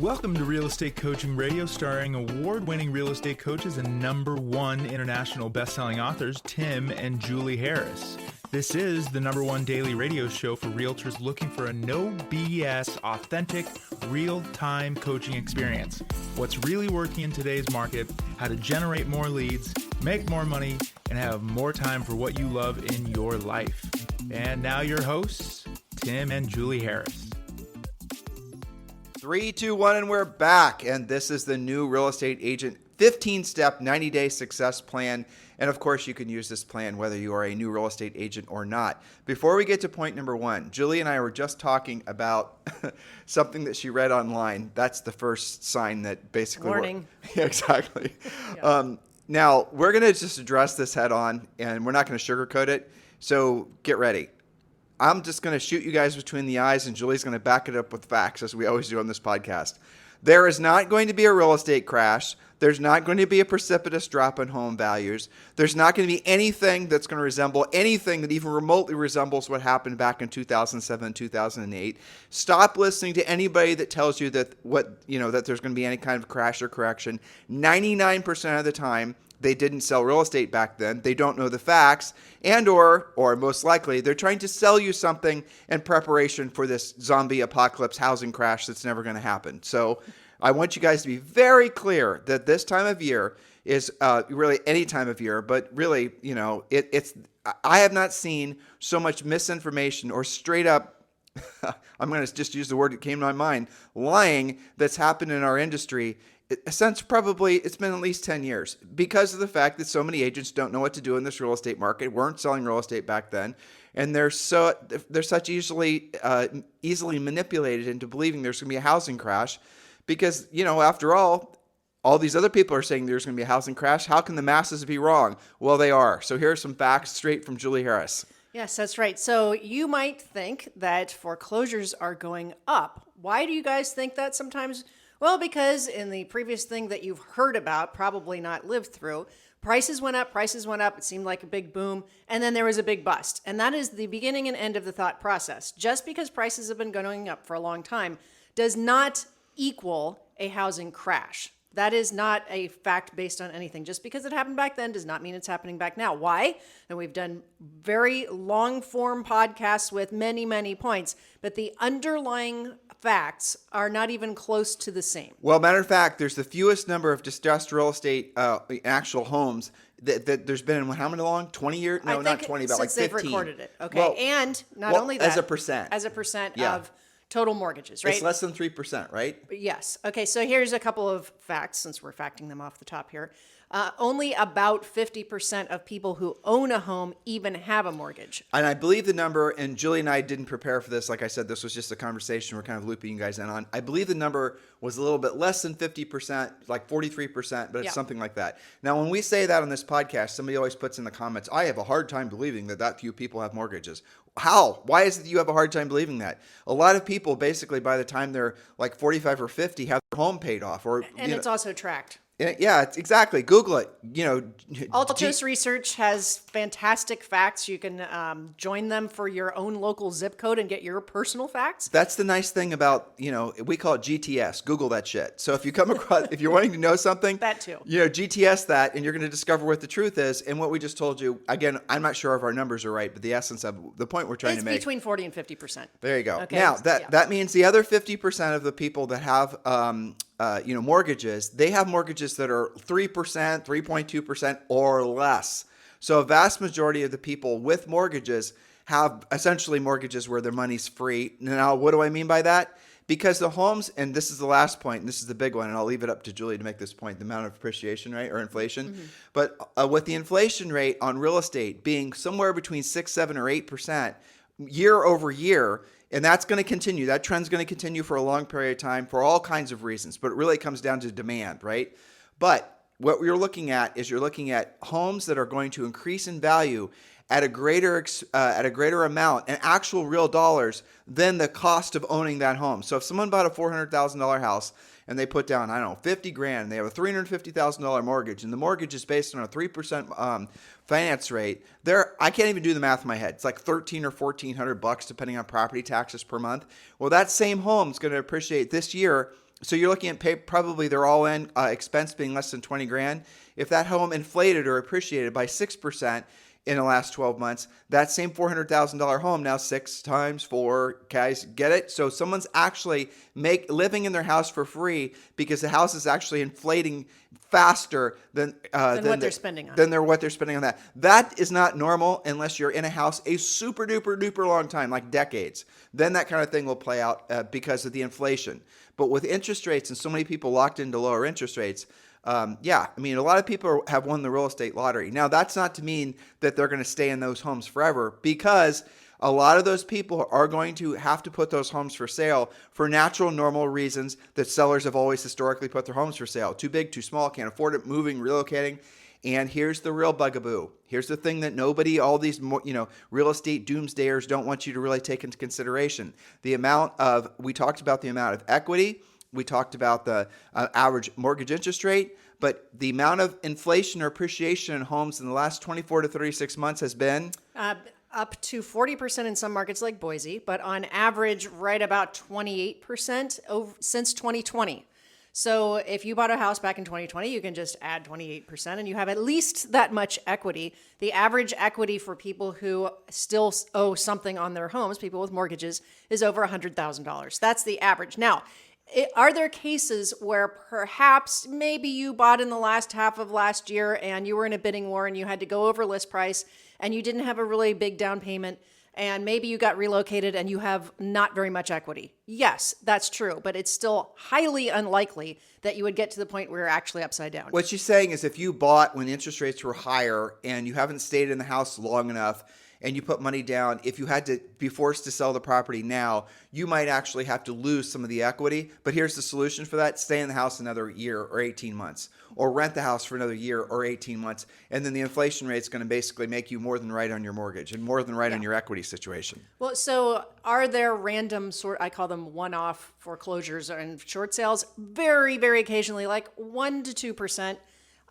Welcome to Real Estate Coaching Radio, starring award-winning real estate coaches and #1 international best-selling authors, Tim and Julie Harris. This is the #1 daily radio show for realtors looking for a no BS, authentic, real-time coaching experience. What's really working in today's market, how to generate more leads, make more money, and have more time for what you love in your life. And now your hosts, Tim and Julie Harris. 3, 2, 1, and we're back. And this is the new Real Estate Agent 15-step 90-day success plan. And of course, you can use this plan whether you are a new real estate agent or not. Before we get to point number 1, Julie and I were just talking about something that she read online. That's the first sign that basically... Warning. Yeah, exactly. Yeah. Now, we're going to just address this head on, and we're not going to sugarcoat it. So get ready. I'm just going to shoot you guys between the eyes, and Julie's going to back it up with facts, as we always do on this podcast. There is not going to be a real estate crash. There's not going to be a precipitous drop in home values. There's not going to be anything that's going to resemble anything that even remotely resembles what happened back in 2007, 2008. Stop listening to anybody that tells you that that there's going to be any kind of crash or correction. 99% of the time, they didn't sell real estate back then. They don't know the facts, and or most likely, they're trying to sell you something in preparation for this zombie apocalypse housing crash that's never going to happen. So I want you guys to be very clear that this time of year is really any time of year, but really, it's I have not seen so much misinformation or straight up, I'm going to just use the word that came to my mind, lying that's happened in our industry since probably it's been at least 10 years, because of the fact that so many agents don't know what to do in this real estate market, weren't selling real estate back then, and they're such easily manipulated into believing there's going to be a housing crash, because after all these other people are saying there's going to be a housing crash. How can the masses be wrong? Well, they are. So here are some facts straight from Julie Harris. Yes, that's right. So you might think that foreclosures are going up. Why do you guys think that sometimes? Well, because in the previous thing that you've heard about, probably not lived through, prices went up. It seemed like a big boom, and then there was a big bust. And that is the beginning and end of the thought process. Just because prices have been going up for a long time does not equal a housing crash. That is not a fact based on anything. Just because it happened back then does not mean it's happening back now. Why? And we've done very long form podcasts with many, many points, but the underlying facts are not even close to the same. Well, matter of fact, there's the fewest number of distressed real estate actual homes that there's been in how many long? 20 years? No, not 20, but like 15. Since they've recorded it. Okay. Well, and not only that. As a percent. Yeah. Of total mortgages, right? It's less than 3%, right? Yes. Okay, so here's a couple of facts, since we're facting them off the top here. Only about 50% of people who own a home even have a mortgage. And I believe the number, and Julie and I didn't prepare for this. Like I said, this was just a conversation we're kind of looping you guys in on. I believe the number was a little bit less than 50%, like 43%, but it's something like that. Now, when we say that on this podcast, somebody always puts in the comments, I have a hard time believing that few people have mortgages. How? Why is it that you have a hard time believing that? A lot of people, basically, by the time they're like 45 or 50, have their home paid off. And it's also tracked. Yeah, exactly. Google it. Altos Research has fantastic facts. You can join them for your own local zip code and get your personal facts. That's the nice thing about, we call it GTS. Google that shit. So if you come across, if you're wanting to know something, that too. GTS that, and you're going to discover what the truth is. And what we just told you, again, I'm not sure if our numbers are right, but the essence of the point we're trying to make. It's between 40 and 50%. There you go. Okay. Now, that means the other 50% of the people that have mortgages, they have mortgages that are 3%, 3.2% or less. So a vast majority of the people with mortgages have essentially mortgages where their money's free. Now, what do I mean by that? Because the homes, and this is the last point, and this is the big one, and I'll leave it up to Julie to make this point, the amount of appreciation rate or inflation. Mm-hmm. But with the inflation rate on real estate being somewhere between 6, 7, or 8% year over year, and that's going to continue. That trend's going to continue for a long period of time for all kinds of reasons, but it really comes down to demand, right? But what you're looking at is homes that are going to increase in value at a greater amount and actual real dollars than the cost of owning that home. So if someone bought a $400,000 house and they put down, $50,000, and they have a $350,000 mortgage, and the mortgage is based on a 3% finance rate, I can't even do the math in my head. It's like $1,300 or $1,400 depending on property taxes per month. Well, that same home is going to appreciate this year So you're looking at probably their all-in expense being less than 20 grand. If that home inflated or appreciated by 6% in the last 12 months, that same $400,000 home now 6 times 4, guys, get it? So someone's actually living in their house for free because the house is actually inflating faster than what they're spending on. What they're spending on that. That is not normal unless you're in a house a super duper long time, like decades. Then that kind of thing will play out because of the inflation. But with interest rates and so many people locked into lower interest rates, a lot of people have won the real estate lottery. Now, that's not to mean that they're going to stay in those homes forever, because a lot of those people are going to have to put those homes for sale for natural, normal reasons that sellers have always historically put their homes for sale. Too big, too small, can't afford it, moving, relocating. And here's the real bugaboo. Here's the thing that all these, real estate doomsdayers don't want you to really take into consideration. We talked about the amount of equity. We talked about the average mortgage interest rate, but the amount of inflation or appreciation in homes in the last 24 to 36 months has been up to 40% in some markets like Boise, but on average, right about 28% since 2020. So if you bought a house back in 2020, you can just add 28% and you have at least that much equity. The average equity for people who still owe something on their homes, people with mortgages, is over $100,000. That's the average. Now, are there cases where perhaps maybe you bought in the last half of last year and you were in a bidding war and you had to go over list price and you didn't have a really big down payment and maybe you got relocated and you have not very much equity? Yes, that's true, but it's still highly unlikely that you would get to the point where you're actually upside down. What she's saying is if you bought when interest rates were higher and you haven't stayed in the house long enough and you put money down, if you had to be forced to sell the property now, you might actually have to lose some of the equity. But here's the solution for that. Stay in the house another year or 18 months, or rent the house for another year or 18 months. And then the inflation rate is going to basically make you more than right on your mortgage and more than right on your equity situation. Well, so are there random I call them one-off foreclosures and short sales? Very, very occasionally, like 1% to 2%.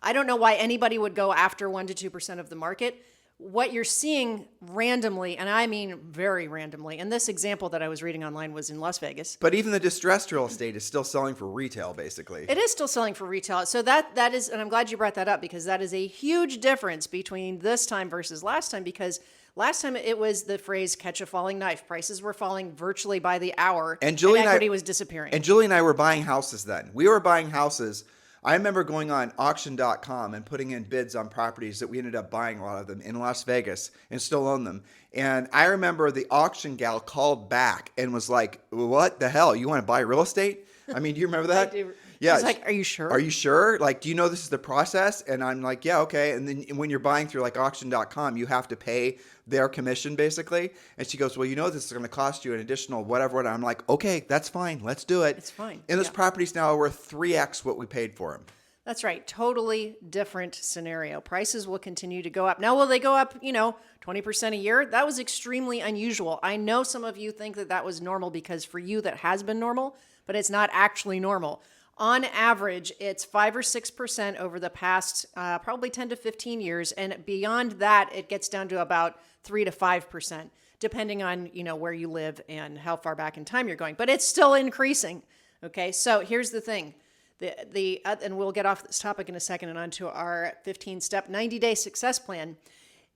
I don't know why anybody would go after 1% to 2% of the market. What you're seeing randomly, and I mean very randomly, and this example that I was reading online was in Las Vegas. But even the distressed real estate is still selling for retail, basically. It is still selling for retail. So that is, and I'm glad you brought that up because that is a huge difference between this time versus last time, because last time it was the phrase catch a falling knife. Prices were falling virtually by the hour and equity was disappearing. And Julie and I were buying houses then. We were buying houses. I remember going on auction.com and putting in bids on properties that we ended up buying a lot of them in Las Vegas and still own them. And I remember the auction gal called back and was like, what the hell? You want to buy real estate? I mean, do you remember that? I do. Yeah. She's like, are you sure? Are you sure? Like, do you know this is the process? And I'm like, yeah, okay. And then when you're buying through like auction.com, you have to pay their commission basically. And she goes, well, you know, this is going to cost you an additional whatever. And I'm like, okay, that's fine. Let's do it. It's fine. And those properties now are worth 3x what we paid for them. That's right. Totally different scenario. Prices will continue to go up. Now, will they go up, 20% a year? That was extremely unusual. I know some of you think that was normal because for you that has been normal, but it's not actually normal. On average, it's 5 or 6% over the past probably 10 to 15 years. And beyond that, it gets down to about 3 to 5%, depending on, where you live and how far back in time you're going. But it's still increasing. Okay, so here's the thing. And we'll get off this topic in a second and onto our 15-step 90-day success plan.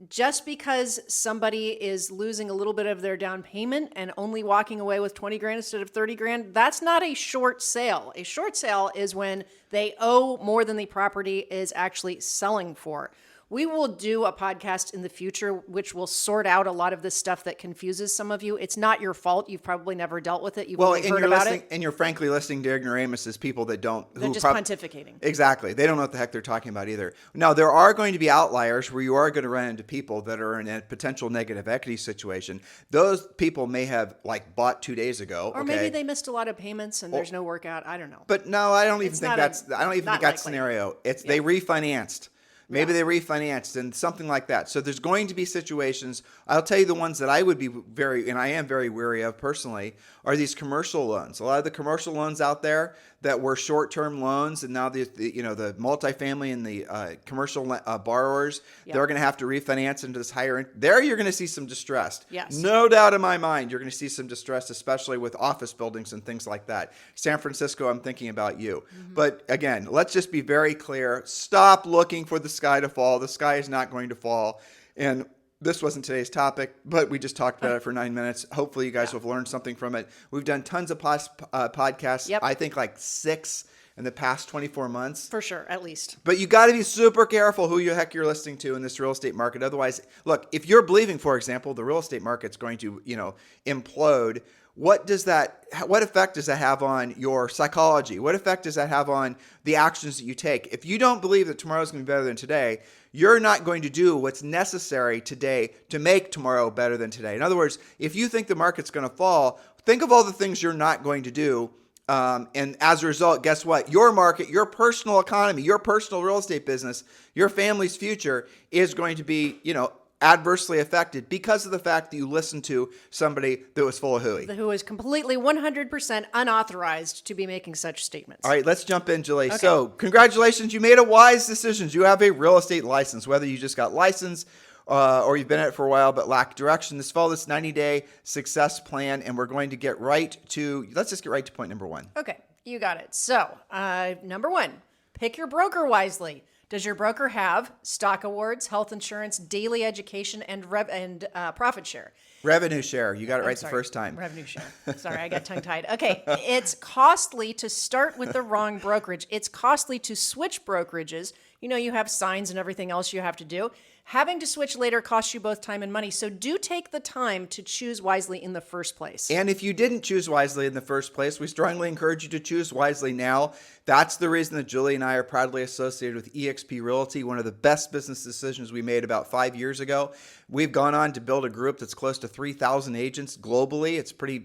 Just because somebody is losing a little bit of their down payment and only walking away with 20 grand instead of 30 grand, that's not a short sale. A short sale is when they owe more than the property is actually selling for. We will do a podcast in the future which will sort out a lot of this stuff that confuses some of you. It's not your fault. You've probably never dealt with it. You've only heard about it. And you're frankly listening to ignoramuses, people that don't. They're just pontificating. Exactly. They don't know what the heck they're talking about either. Now, there are going to be outliers where you are going to run into people that are in a potential negative equity situation. Those people may have bought 2 days ago. Or maybe they missed a lot of payments and there's no workout. I don't know. But no, I don't even think that's that scenario. They refinanced. Maybe they refinanced and something like that. So there's going to be situations. I'll tell you the ones that I would be and I am very wary of personally, are these commercial loans. A lot of the commercial loans out there that were short-term loans, and now the multifamily and the commercial borrowers, they're going to have to refinance into this higher. There, you're going to see some distress. Yes. No doubt in my mind, you're going to see some distress, especially with office buildings and things like that. San Francisco, I'm thinking about you. But again, let's just be very clear. Stop looking for the sky to fall. The sky is not going to fall. And this wasn't today's topic, but we just talked about it for 9 minutes. Hopefully you guys have learned something from it. We've done tons of podcasts. Yep. I think like 6 in the past 24 months. For sure, at least. But you got to be super careful who the heck you're listening to in this real estate market. Otherwise, look, if you're believing, for example, the real estate market's going to, implode, what effect does that have on your psychology? What effect does that have on the actions that you take? If you don't believe that tomorrow's going to be better than today, you're not going to do what's necessary today to make tomorrow better than today. In other words, if you think the market's going to fall, think of all the things you're not going to do. And as a result, guess what? Your market, your personal economy, your personal real estate business, your family's future is going to be, adversely affected because of the fact that you listened to somebody that was full of hooey. Who is completely 100% unauthorized to be making such statements. All right, let's jump in, Julie. Okay. So congratulations. You made a wise decision. You have a real estate license, whether you just got licensed or you've been at it for a while but lack direction. Let's follow this 90-day success plan, and we're going to let's just get right to point number 1. Okay, you got it. So, number 1, pick your broker wisely. Does your broker have stock awards, health insurance, daily education, and profit share? Revenue share. You got it right the first time. Revenue share. Sorry, I got tongue-tied. Okay, it's costly to start with the wrong brokerage. It's costly to switch brokerages. You have signs and everything else you have to do. Having to switch later costs you both time and money. So do take the time to choose wisely in the first place. And if you didn't choose wisely in the first place, we strongly encourage you to choose wisely now. That's the reason that Julie and I are proudly associated with eXp Realty, one of the best business decisions we made about 5 years ago. We've gone on to build a group that's close to 3,000 agents globally.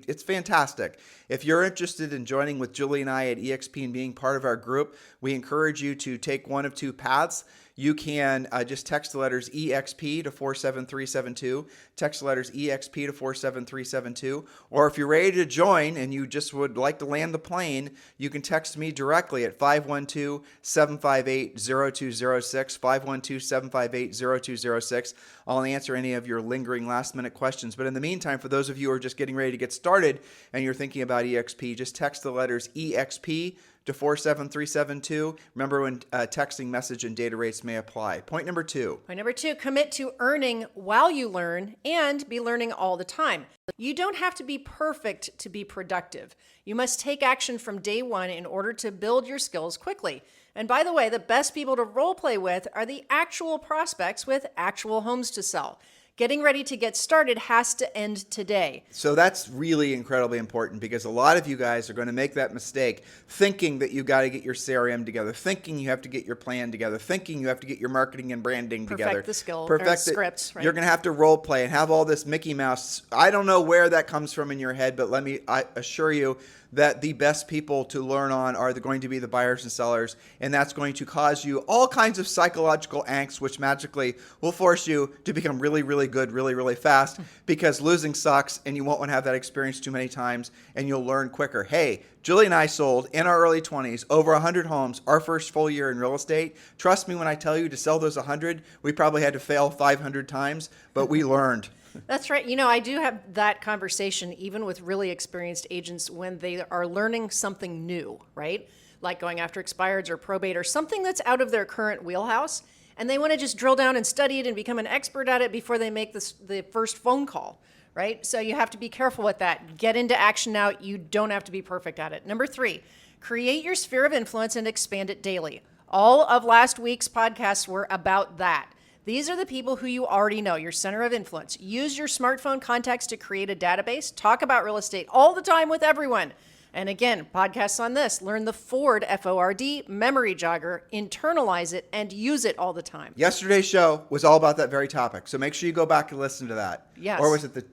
It's fantastic. If you're interested in joining with Julie and I at eXp and being part of our group, we encourage you to take one of 2 paths. You can just text the letters EXP to 47372. Text the letters EXP to 47372. Or if you're ready to join and you just would like to land the plane, you can text me directly at 512-758-0206. 512-758-0206. I'll answer any of your lingering last-minute questions. But in the meantime, for those of you who are just getting ready to get started and you're thinking about EXP, just text the letters EXP to 47372. Remember, when texting message and data rates may apply. Point number 2. Point number 2, commit to earning while you learn and be learning all the time. You don't have to be perfect to be productive. You must take action from day one in order to build your skills quickly. And by the way, the best people to role play with are the actual prospects with actual homes to sell. Getting ready to get started has to end today. So that's really incredibly important, because a lot of you guys are going to make that mistake thinking that you've got to get your CRM together, thinking you have to get your plan together, thinking you have to get your marketing and branding together. Perfect the skill, Perfect or scripts, right? You're going to have to role play and have all this Mickey Mouse. I don't know where that comes from in your head, but I assure you that the best people to learn on are going to be the buyers and sellers, and that's going to cause you all kinds of psychological angst, which magically will force you to become really, really good, really, really fast, because losing sucks, and you won't want to have that experience too many times, and you'll learn quicker. Hey, Julie and I sold in our early 20s over 100 homes our first full year in real estate. Trust me when I tell you, to sell those 100, we probably had to fail 500 times, but we learned. That's right. I do have that conversation even with really experienced agents when they are learning something new, right? Like going after expireds or probate or something that's out of their current wheelhouse. And they want to just drill down and study it and become an expert at it before they make the first phone call, right? So you have to be careful with that. Get into action now. You don't have to be perfect at it. Number 3, create your sphere of influence and expand it daily. All of last week's podcasts were about that. These are the people who you already know, your center of influence. Use your smartphone contacts to create a database. Talk about real estate all the time with everyone. And again, podcasts on this. Learn the Ford, F-O-R-D, memory jogger, internalize it, and use it all the time. Yesterday's show was all about that very topic, so make sure you go back and listen to that. Yes. Or was it the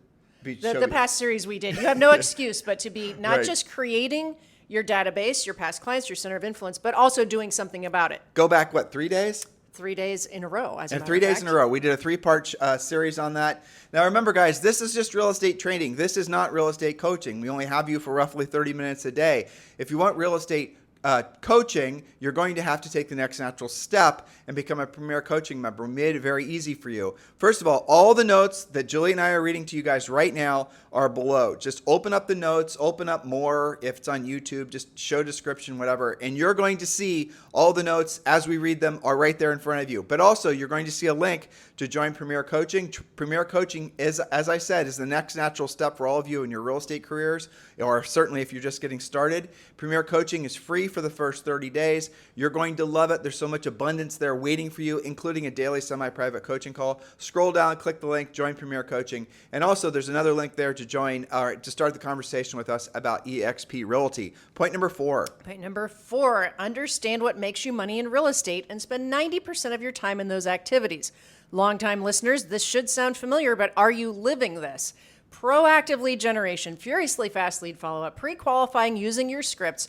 past series we did? You have no excuse but to be not Right. just creating your database, your past clients, your center of influence, but also doing something about it. Go back, 3 days? 3 days in a row. As a And matter 3 of days fact. in a row. We did a 3-part series on that. Now remember, guys, this is just real estate training. This is not real estate coaching. We only have you for roughly 30 minutes a day. If you want real estate coaching, you're going to have to take the next natural step and become a Premier Coaching member. We made it very easy for you. First of all the notes that Julie and I are reading to you guys right now are below. Just open up the notes, open up more. If it's on YouTube, just show description, whatever. And you're going to see all the notes as we read them are right there in front of you. But also, you're going to see a link to join Premier Coaching. Premier Coaching is, as I said, is the next natural step for all of you in your real estate careers, or certainly if you're just getting started. Premier Coaching is free for the first 30 days. You're going to love it. There's so much abundance there waiting for you, including a daily semi-private coaching call. Scroll down, click the link, join Premier Coaching. And also, there's another link there to join or to start the conversation with us about eXp Realty. Point number 4. Point number 4, understand what makes you money in real estate and spend 90% of your time in those activities. Longtime listeners, this should sound familiar, but are you living this? Proactive lead generation, furiously fast lead follow-up, pre-qualifying using your scripts,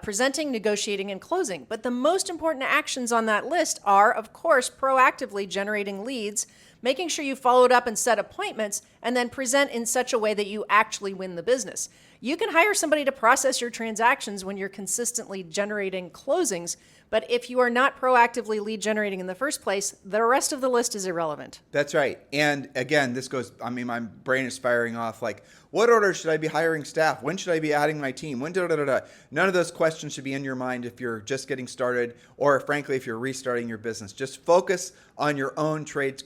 presenting, negotiating, and closing. But the most important actions on that list are, of course, proactively generating leads, making sure you followed up and set appointments, and then present in such a way that you actually win the business. You can hire somebody to process your transactions when you're consistently generating closings, but if you are not proactively lead generating in the first place, the rest of the list is irrelevant. That's right. And again, this goes, my brain is firing off like, what order should I be hiring staff? When should I be adding my team? None of those questions should be in your mind if you're just getting started, or frankly, if you're restarting your business. Just focus on your own trade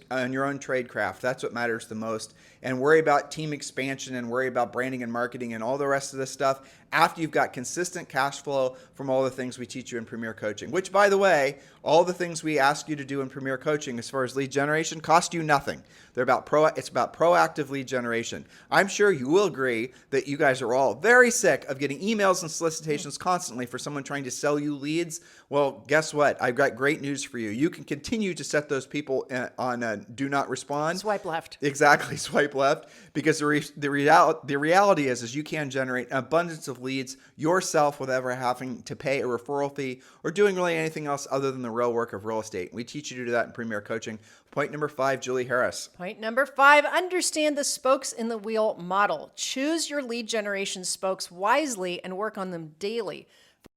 craft. That's what matters the most. And worry about team expansion and worry about branding and marketing and all the rest of this stuff after you've got consistent cash flow from all the things we teach you in Premier Coaching, which, by the way, all the things we ask you to do in Premier Coaching as far as lead generation cost you nothing. It's about proactive lead generation. I'm sure you will agree that you guys are all very sick of getting emails and solicitations constantly for someone trying to sell you leads. Well, guess what? I've got great news for you. You can continue to set those people on do not respond. Swipe left. Exactly, swipe left, because the reality is you can generate an abundance of leads yourself without ever having to pay a referral fee or doing really anything else other than the real work of real estate. We teach you to do that in Premier Coaching. Point number 5, Julie Harris. Point number 5, understand the spokes in the wheel model. Choose your lead generation spokes wisely and work on them daily.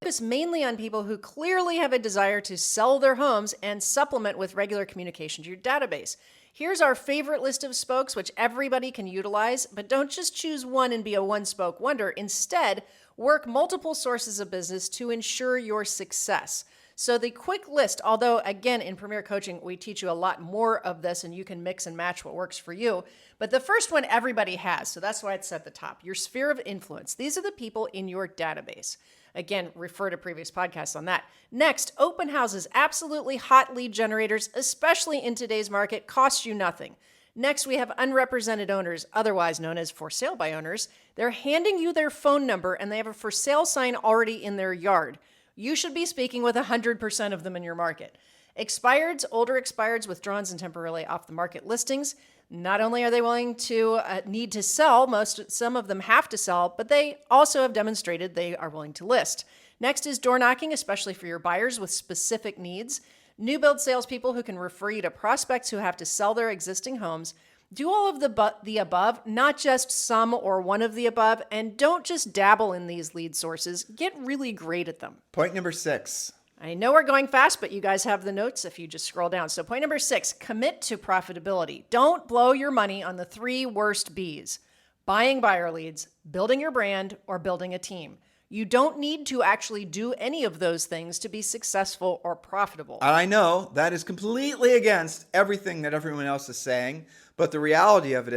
Focus mainly on people who clearly have a desire to sell their homes and supplement with regular communication to your database. Here's our favorite list of spokes, which everybody can utilize, but don't just choose one and be a one-spoke wonder. Instead, work multiple sources of business to ensure your success. So the quick list, although again, in Premier Coaching, we teach you a lot more of this and you can mix and match what works for you. But the first one everybody has, so that's why it's at the top. Your sphere of influence. These are the people in your database. Again, refer to previous podcasts on that. Next, open houses, absolutely hot lead generators, especially in today's market, cost you nothing. Next, we have unrepresented owners, otherwise known as for sale by owners. They're handing you their phone number and they have a for sale sign already in their yard. You should be speaking with 100% of them in your market. Expireds, older expireds, withdrawns, and temporarily off the market listings. Not only are they willing to need to sell, some of them have to sell, but they also have demonstrated they are willing to list. Next is door knocking, especially for your buyers with specific needs. New build salespeople who can refer you to prospects who have to sell their existing homes. Do all of the above, not just some or one of the above, and don't just dabble in these lead sources. Get really great at them. Point number 6. I know we're going fast, but you guys have the notes if you just scroll down. So point number 6, commit to profitability. Don't blow your money on the 3 worst Bs: buying buyer leads, building your brand, or building a team. You don't need to actually do any of those things to be successful or profitable. And I know that is completely against everything that everyone else is saying, but the reality of it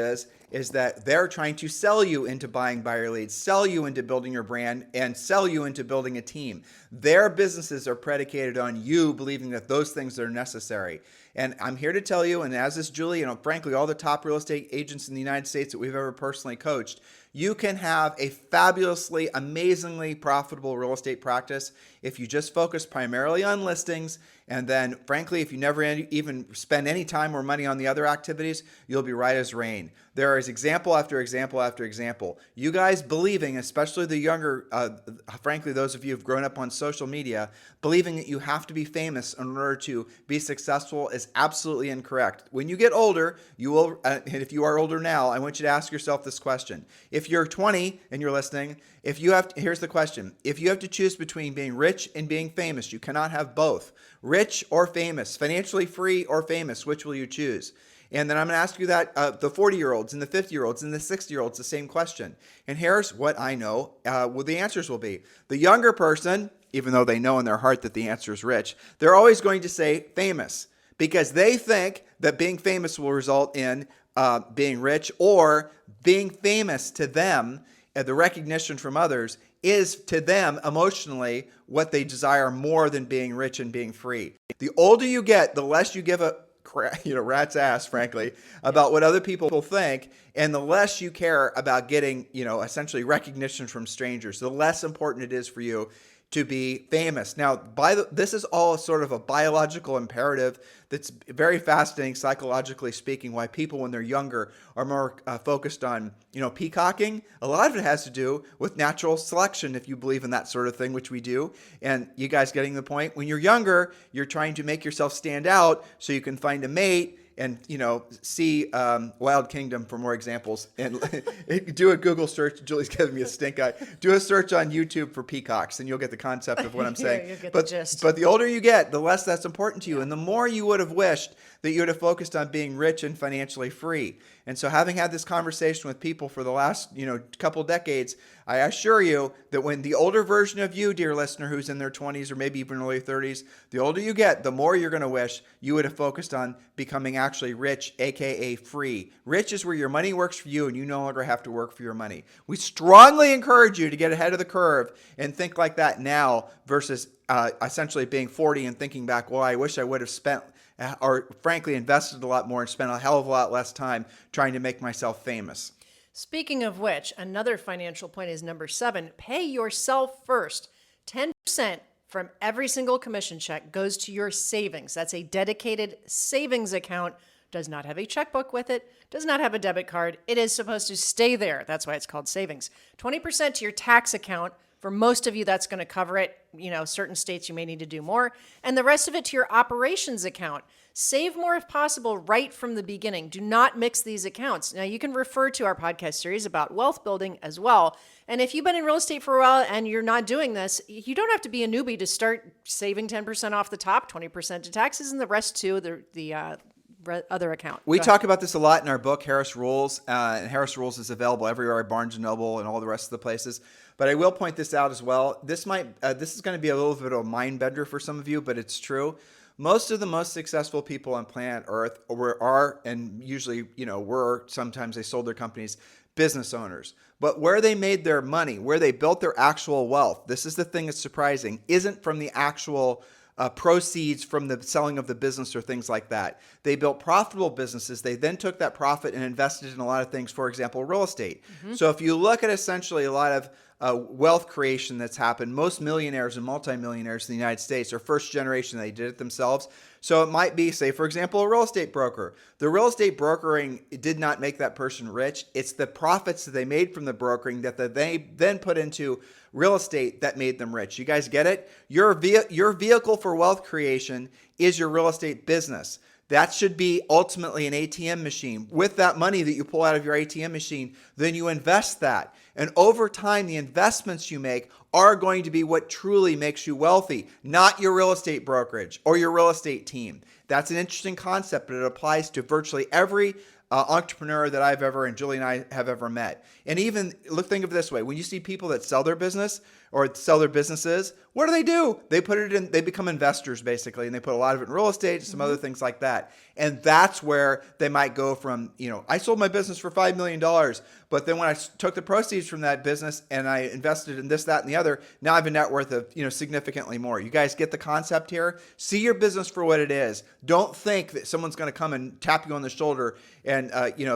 is that they're trying to sell you into buying buyer leads, sell you into building your brand, and sell you into building a team. Their businesses are predicated on you believing that those things are necessary. And I'm here to tell you, and as is Julie, frankly, all the top real estate agents in the United States that we've ever personally coached, you can have a fabulously, amazingly profitable real estate practice if you just focus primarily on listings. And then, frankly, if you never even spend any time or money on the other activities, you'll be right as rain. There is example after example after example. You guys believing, especially the younger, frankly, those of you who've grown up on social media, believing that you have to be famous in order to be successful is absolutely incorrect. When you get older, you will, and if you are older now, I want you to ask yourself this question. If you're 20 and you're listening, here's the question. If you have to choose between being rich and being famous, you cannot have both. Rich or famous, financially free or famous, which will you choose? And then I'm going to ask you that the 40-year-olds and the 50-year-olds and the 60-year-olds, the same question. And here's what I know what the answers will be. The younger person, even though they know in their heart that the answer is rich, they're always going to say famous because they think that being famous will result in being rich, or being famous to them, the recognition from others, is to them emotionally what they desire more than being rich and being free. The older you get, the less you give a rat's ass, frankly, about what other people think, and the less you care about getting, essentially recognition from strangers, the less important it is for you to be famous. Now, this is all sort of a biological imperative that's very fascinating, psychologically speaking, why people when they're younger are more focused on, peacocking. A lot of it has to do with natural selection, if you believe in that sort of thing, which we do. And you guys getting the point? When you're younger, you're trying to make yourself stand out so you can find a mate and, see Wild Kingdom for more examples. And do a Google search. Julie's giving me a stink eye. Do a search on YouTube for peacocks, and you'll get the concept of what I'm saying. You'll get the gist. But the older you get, the less that's important to you. And the more you would have wished that you would have focused on being rich and financially free. And so having had this conversation with people for the last, couple decades, I assure you that when the older version of you, dear listener, who's in their 20s or maybe even early 30s, the older you get, the more you're going to wish you would have focused on becoming actually rich, aka free. Rich is where your money works for you and you no longer have to work for your money. We strongly encourage you to get ahead of the curve and think like that now versus essentially being 40 and thinking back, well, I wish I would have spent or frankly invested a lot more and spent a hell of a lot less time trying to make myself famous. Speaking of which, another financial point is number 7. Pay yourself first. 10% from every single commission check goes to your savings. That's a dedicated savings account. Does not have a checkbook with it. Does not have a debit card. It is supposed to stay there. That's why it's called savings. 20% to your tax account. For most of you, that's going to cover it. Certain states you may need to do more. And the rest of it to your operations account. Save more if possible right from the beginning. Do not mix these accounts. Now, you can refer to our podcast series about wealth building as well. And if you've been in real estate for a while and you're not doing this, you don't have to be a newbie to start saving 10% off the top, 20% to taxes, and the rest to the other account. We talk about this a lot in our book, Harris Rules. And Harris Rules is available everywhere, Barnes & Noble and all the rest of the places. But I will point this out as well. This is going to be a little bit of a mind bender for some of you, but it's true. Most of the most successful people on planet Earth are, and usually, were, sometimes they sold their companies, business owners. But where they made their money, where they built their actual wealth, this is the thing that's surprising, isn't from the actual proceeds from the selling of the business or things like that. They built profitable businesses. They then took that profit and invested in a lot of things, for example, real estate. Mm-hmm. So if you look at essentially a lot of wealth creation that's happened, most millionaires and multimillionaires in the United States are first generation. They did it themselves. So it might be, say, for example, a real estate broker. The real estate brokering did not make that person rich. It's the profits that they made from the brokering that they then put into real estate that made them rich. You guys get it? Your vehicle for wealth creation is your real estate business. That should be ultimately an ATM machine. With that money that you pull out of your ATM machine, then you invest that. And over time, the investments you make are going to be what truly makes you wealthy, not your real estate brokerage or your real estate team. That's an interesting concept, but it applies to virtually every entrepreneur that I've ever, and Julie and I have ever met. And even, think of it this way, when you see people that sell their business or sell their businesses, what do? They put it in, they become investors basically, and they put a lot of it in real estate, some other things like that. And that's where they might go from, I sold my business for $5 million, but then when I took the proceeds from that business and I invested in this, that, and the other, now I have a net worth of, significantly more. You guys get the concept here? See your business for what it is. Don't think that someone's going to come and tap you on the shoulder and,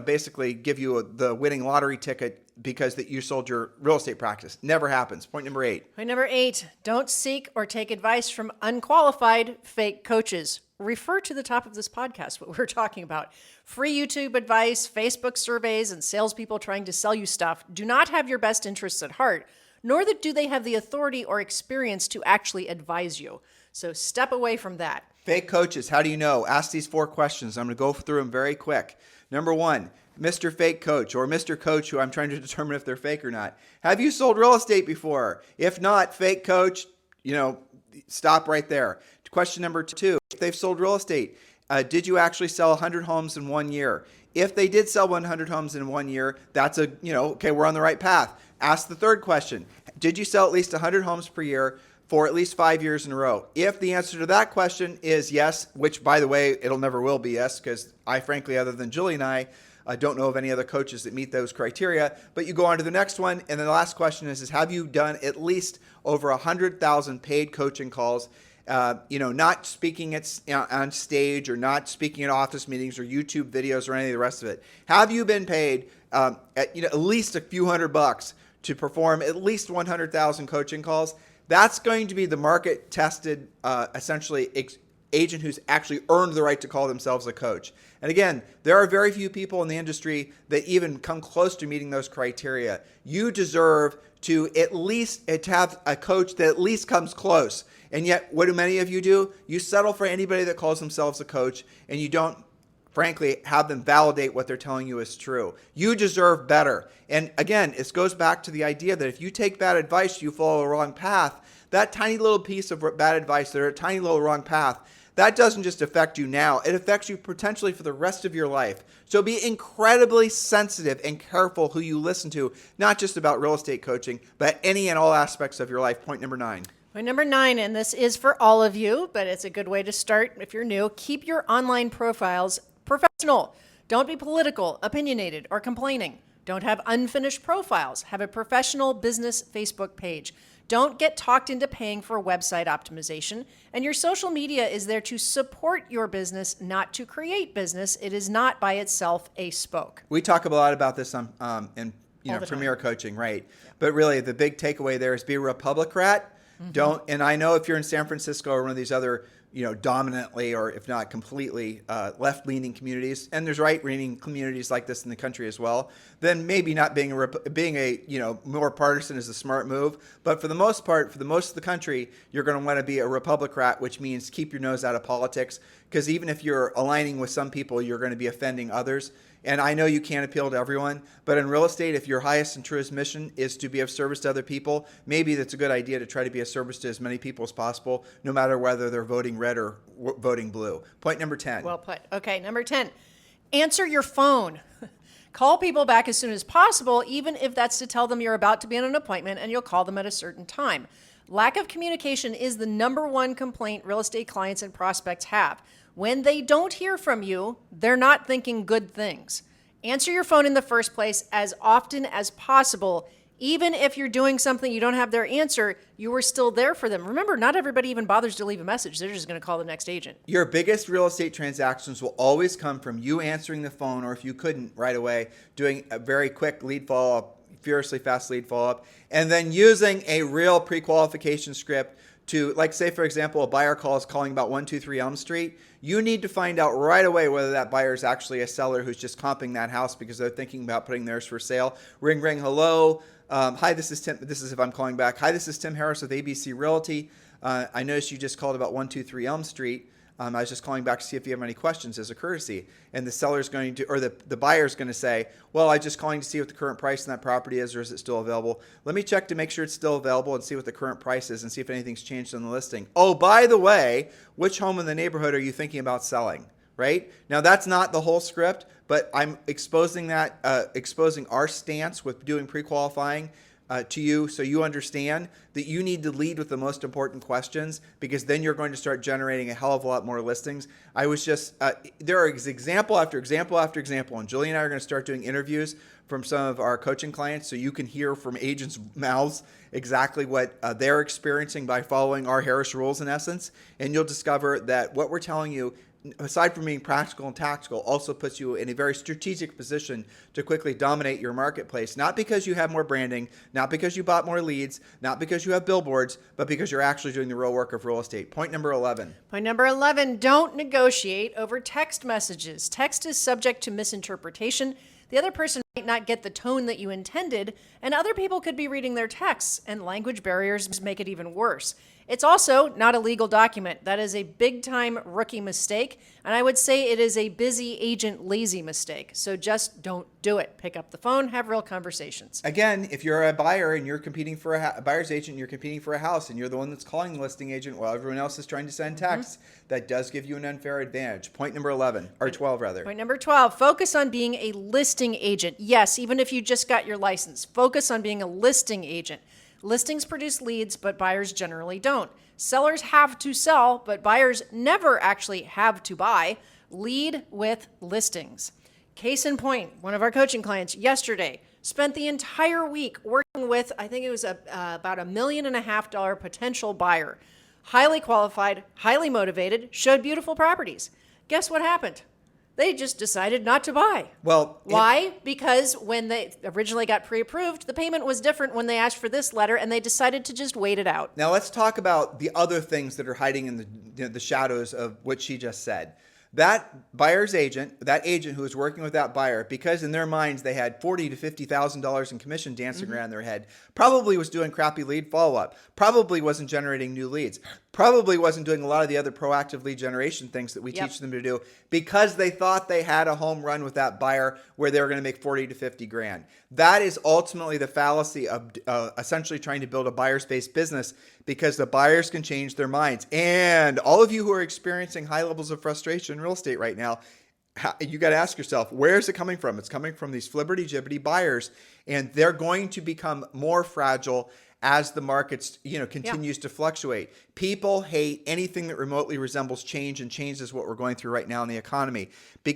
basically give you the winning lottery ticket because that you sold your real estate practice. Never happens. Point number 8. Point number 8, don't seek or take advice from unqualified fake coaches. refer to the top of this podcast, what we're talking about. Free YouTube advice, Facebook surveys, and salespeople trying to sell you stuff do not have your best interests at heart, nor do they have the authority or experience to actually advise you. So step away from that. Fake coaches, how do you know? Ask these 4 questions. I'm going to go through them very quick. Number 1, Mr. Fake Coach or Mr. Coach, who I'm trying to determine if they're fake or not. Have you sold real estate before? If not, fake coach, stop right there. Question number 2, if they've sold real estate, did you actually sell 100 homes in 1 year? If they did sell 100 homes in 1 year, that's okay, we're on the right path. Ask the 3rd question. Did you sell at least 100 homes per year for at least 5 years in a row? If the answer to that question is yes, which by the way, it'll never will be yes, because I frankly, other than Julie and I don't know of any other coaches that meet those criteria, but you go on to the next one. And then the last question is have you done at least over 100,000 paid coaching calls? Not speaking on stage or not speaking at office meetings or YouTube videos or any of the rest of it. Have you been paid at least a few $100 to perform at least 100,000 coaching calls? That's going to be the market tested, essentially agent who's actually earned the right to call themselves a coach. And again, there are very few people in the industry that even come close to meeting those criteria. You deserve to at least have a coach that at least comes close. And yet, what do many of you do? You settle for anybody that calls themselves a coach, and you don't, frankly, have them validate what they're telling you is true. You deserve better. And again, it goes back to the idea that if you take bad advice, you follow a wrong path. That tiny little piece of bad advice, that are a tiny little wrong path, that doesn't just affect you now. It affects you potentially for the rest of your life. So be incredibly sensitive and careful who you listen to, not just about real estate coaching, but any and all aspects of your life. Point number 9. Point number 9, and this is for all of you, but it's a good way to start if you're new. Keep your online profiles professional. Don't be political, opinionated, or complaining. Don't have unfinished profiles. Have a professional business Facebook page. Don't get talked into paying for website optimization. And your social media is there to support your business, not to create business. It is not by itself a spoke. We talk a lot about this in Premier time. Coaching, right? Yeah. But really, the big takeaway there is be a Republicrat. Don't, and I know if you're in San Francisco or one of these other, dominantly or if not completely left-leaning communities, and there's right-leaning communities like this in the country as well, then maybe not being a more partisan is a smart move. But for the most part, for the most of the country, you're going to want to be a Republicrat, which means keep your nose out of politics, because even if you're aligning with some people, you're going to be offending others. And I know you can't appeal to everyone, but in real estate, if your highest and truest mission is to be of service to other people, maybe that's a good idea to try to be of service to as many people as possible, no matter whether they're voting red or voting blue. Point number 10. Well put. Okay, number 10. Answer your phone. Call people back as soon as possible, even if that's to tell them you're about to be on an appointment and you'll call them at a certain time. Lack of communication is the number 1 complaint real estate clients and prospects have. When they don't hear from you, they're not thinking good things. Answer your phone in the first place as often as possible. Even if you're doing something you don't have their answer, you were still there for them. Remember, not everybody even bothers to leave a message. They're just going to call the next agent. Your biggest real estate transactions will always come from you answering the phone, or if you couldn't right away, doing a very quick lead follow-up, furiously fast lead follow-up, and then using a real pre-qualification script to, like, say, for example, a buyer calls calling about 123 Elm Street. You need to find out right away whether that buyer is actually a seller who's just comping that house because they're thinking about putting theirs for sale. Ring, ring, hello. Hi, this is Tim. This is if I'm calling back. Hi, this is Tim Harris with ABC Realty. I noticed you just called about 123 Elm Street. I was just calling back to see if you have any questions as a courtesy. And the seller's going to, or the buyer's going to say, well, I'm just calling to see what the current price on that property is, or is it still available? Let me check to make sure it's still available and see what the current price is and see if anything's changed on the listing. Oh, by the way, which home in the neighborhood are you thinking about selling? Right? Now, that's not the whole script, but I'm exposing our stance with doing pre-qualifying to you, so you understand that you need to lead with the most important questions, because then you're going to start generating a hell of a lot more listings. I was just, there are example after example after example, and Julie and I are going to start doing interviews from some of our coaching clients so you can hear from agents' mouths exactly what they're experiencing by following our Harris rules in essence, and you'll discover that what we're telling you aside from being practical and tactical, also puts you in a very strategic position to quickly dominate your marketplace. Not because you have more branding, not because you bought more leads, not because you have billboards, but because you're actually doing the real work of real estate. Point number 11. Point number 11, don't negotiate over text messages. Text is subject to misinterpretation. The other person might not get the tone that you intended, and other people could be reading their texts, and language barriers make it even worse. It's also not a legal document. That is a big-time rookie mistake, and I would say it is a busy agent lazy mistake. So just don't do it. Pick up the phone, have real conversations. Again, if you're a buyer and you're competing for a buyer's agent, and you're competing for a house, and you're the one that's calling the listing agent while everyone else is trying to send texts, that does give you an unfair advantage. Point number 11, or 12 rather. Point number 12, focus on being a listing agent. Yes, even if you just got your license, focus on being a listing agent. Listings produce leads, but buyers generally don't. Sellers have to sell, but buyers never actually have to buy. Lead with listings. Case in point, one of our coaching clients yesterday spent the entire week working with, I think it was about $1.5 million potential buyer. Highly qualified, highly motivated, showed beautiful properties. Guess what happened? They just decided not to buy. Well, why? Because when they originally got pre-approved, the payment was different when they asked for this letter, and they decided to just wait it out. Now let's talk about the other things that are hiding in the shadows of what she just said. That buyer's agent, that agent who was working with that buyer, because in their minds they had $40,000 to $50,000 in commission dancing around their head, probably was doing crappy lead follow-up, probably wasn't generating new leads, probably wasn't doing a lot of the other proactive lead generation things that we teach them to do, because they thought they had a home run with that buyer where they were going to make 40 to 50 grand. That is ultimately the fallacy of essentially trying to build a buyer's-based business, because the buyers can change their minds. And all of you who are experiencing high levels of frustration in real estate right now, you got to ask yourself, where is it coming from? It's coming from these flibberty-gibbety buyers, and they're going to become more fragile as the markets, continues to fluctuate. People hate anything that remotely resembles change, and change is what we're going through right now in the economy.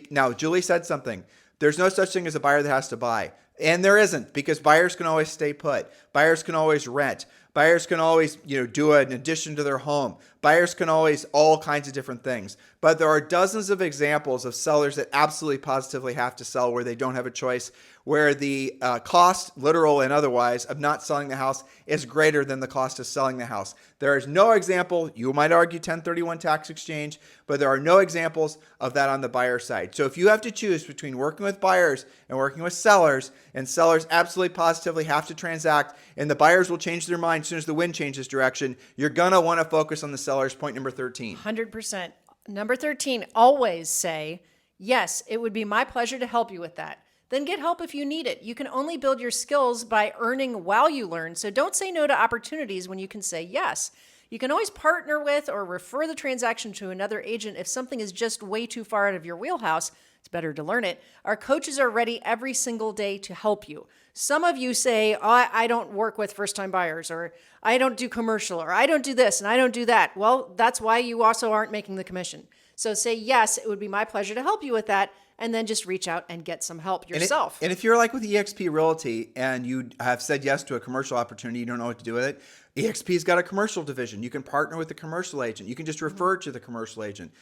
Now, Julie said something. There's no such thing as a buyer that has to buy. And there isn't, because buyers can always stay put. Buyers can always rent. Buyers can always, do an addition to their home. Buyers can always all kinds of different things. But there are dozens of examples of sellers that absolutely positively have to sell, where they don't have a choice, where the cost, literal and otherwise, of not selling the house is greater than the cost of selling the house. There is no example, you might argue 1031 tax exchange, but there are no examples of that on the buyer side. So if you have to choose between working with buyers and working with sellers, and sellers absolutely positively have to transact, and the buyers will change their mind as soon as the wind changes direction, you're going to want to focus on the sellers. Point number 13. 100%. Number 13, always say, yes, it would be my pleasure to help you with that. Then get help if you need it. You can only build your skills by earning while you learn, so don't say no to opportunities when you can say yes. You can always partner with or refer the transaction to another agent if something is just way too far out of your wheelhouse. It's better to learn it. Our coaches are ready every single day to help you. Some of you say, I don't work with first-time buyers, or I don't do commercial, or I don't do this and I don't do that. Well, that's why you also aren't making the commission. So say, yes, it would be my pleasure to help you with that, and then just reach out and get some help yourself. And if you're like with eXp Realty and you have said yes to a commercial opportunity, you don't know what to do with it, eXp's got a commercial division. You can partner with the commercial agent. You can just refer to the commercial agent.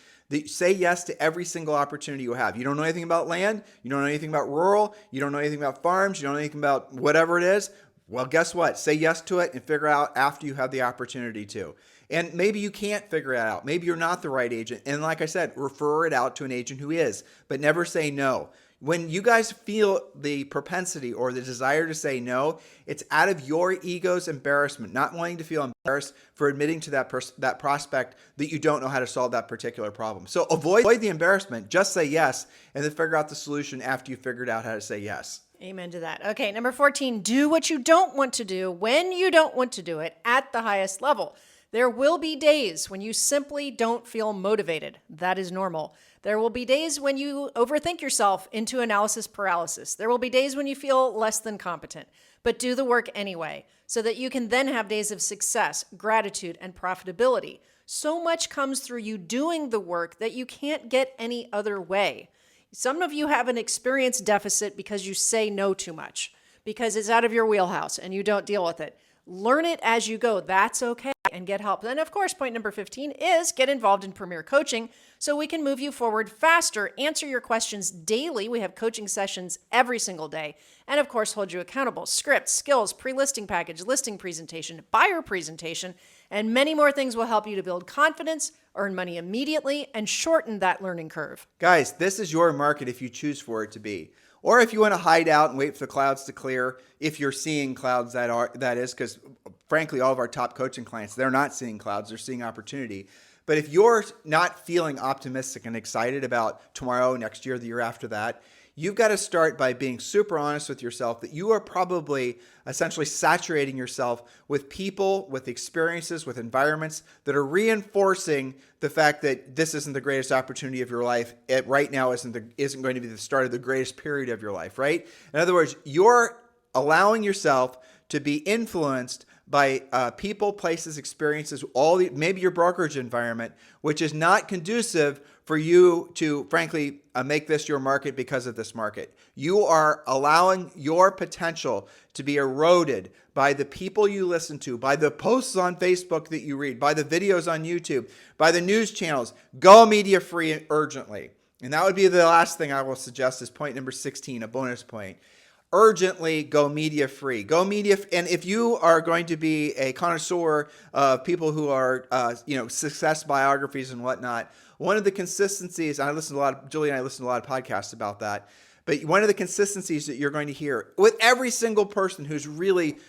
Say yes to every single opportunity you have. You don't know anything about land. You don't know anything about rural. You don't know anything about farms. You don't know anything about whatever it is. Well, guess what? Say yes to it and figure out after you have the opportunity to. And maybe you can't figure it out. Maybe you're not the right agent. And like I said, refer it out to an agent who is, but never say no. When you guys feel the propensity or the desire to say no, it's out of your ego's embarrassment, not wanting to feel embarrassed for admitting to that prospect that you don't know how to solve that particular problem. So avoid the embarrassment, just say yes, and then figure out the solution after you figured out how to say yes. Amen to that. Okay, number 14, do what you don't want to do when you don't want to do it at the highest level. There will be days when you simply don't feel motivated. That is normal. There will be days when you overthink yourself into analysis paralysis. There will be days when you feel less than competent, but do the work anyway, so that you can then have days of success, gratitude, and profitability. So much comes through you doing the work that you can't get any other way. Some of you have an experience deficit because you say no too much, because it's out of your wheelhouse and you don't deal with it. Learn it as you go. That's okay. and get help. And of course, point number 15 is get involved in Premier Coaching so we can move you forward faster, answer your questions daily. We have coaching sessions every single day. And of course, hold you accountable. Scripts, skills, pre-listing package, listing presentation, buyer presentation, and many more things will help you to build confidence, earn money immediately, and shorten that learning curve. Guys, this is your market if you choose for it to be. Or if you want to hide out and wait for the clouds to clear, if you're seeing clouds, that is, because frankly, all of our top coaching clients, they're not seeing clouds, they're seeing opportunity. But if you're not feeling optimistic and excited about tomorrow, next year, the year after that, you've got to start by being super honest with yourself that you are probably essentially saturating yourself with people, with experiences, with environments that are reinforcing the fact that this isn't the greatest opportunity of your life. It right now isn't going to be the start of the greatest period of your life, right? In other words, you're allowing yourself to be influenced by people, places, experiences, maybe your brokerage environment, which is not conducive for you to, frankly, make this your market because of this market. You are allowing your potential to be eroded by the people you listen to, by the posts on Facebook that you read, by the videos on YouTube, by the news channels. Go media free urgently. And that would be the last thing I will suggest is point number 16, a bonus point. Urgently go media free. Go media, and if you are going to be a connoisseur of people who are, success biographies and whatnot, one of the consistencies, Julie and I listen to a lot of podcasts about that, but one of the consistencies that you're going to hear with every single person who's really,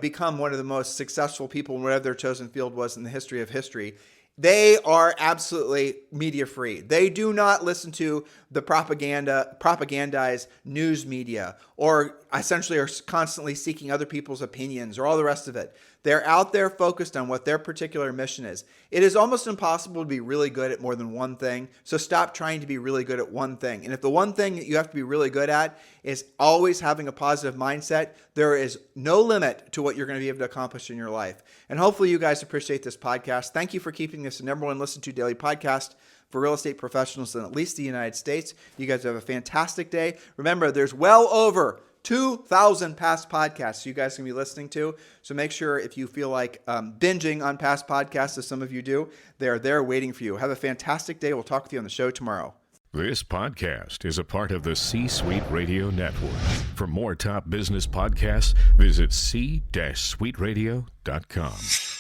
become one of the most successful people in whatever their chosen field was in the history of history, they are absolutely media free. They do not listen to the propagandized news media, or essentially are constantly seeking other people's opinions or all the rest of it. They're out there focused on what their particular mission is. It is almost impossible to be really good at more than one thing. So stop trying to be really good at one thing. And if the one thing that you have to be really good at is always having a positive mindset, there is no limit to what you're going to be able to accomplish in your life. And hopefully you guys appreciate this podcast. Thank you for keeping this the number one listened to daily podcast for real estate professionals in at least the United States. You guys have a fantastic day. Remember, there's well over 2,000 past podcasts you guys can be listening to. So make sure if you feel like binging on past podcasts, as some of you do, they're there waiting for you. Have a fantastic day. We'll talk with you on the show tomorrow. This podcast is a part of the C-Suite Radio Network. For more top business podcasts, visit c-suiteradio.com.